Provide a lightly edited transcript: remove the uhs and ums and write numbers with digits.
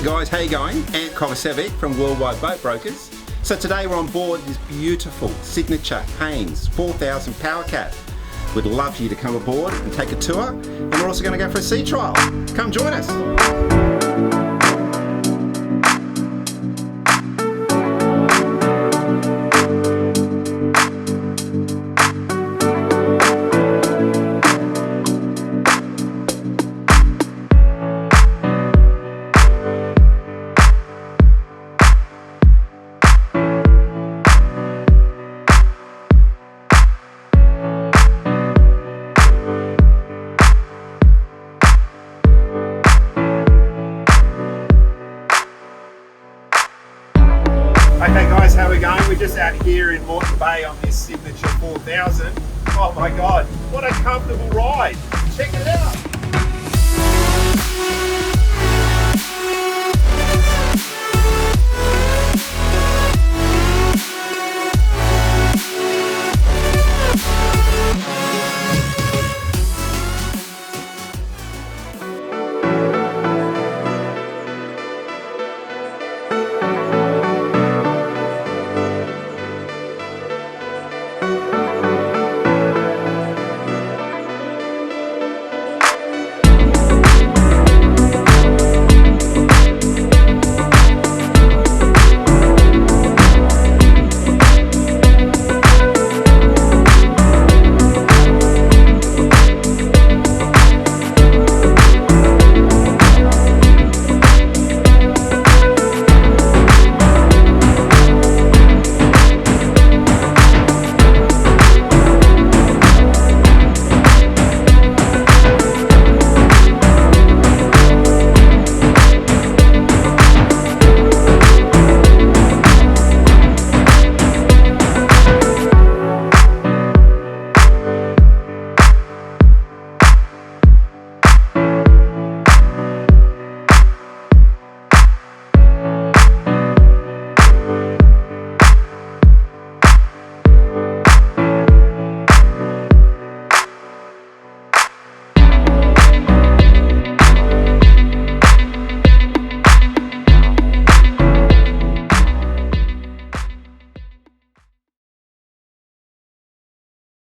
Guys, how you going? Ant Kovacevic from Worldwide Boat Brokers. So today we're on board this beautiful Signature Haines 4000 Powercat. We'd love for you to come aboard and take a tour, and we're also going to go for a sea trial. Come join us. Okay guys, how are we going? We're just out here in Moreton Bay on this Signature 4000. Oh my God, what a comfortable ride. Check it out.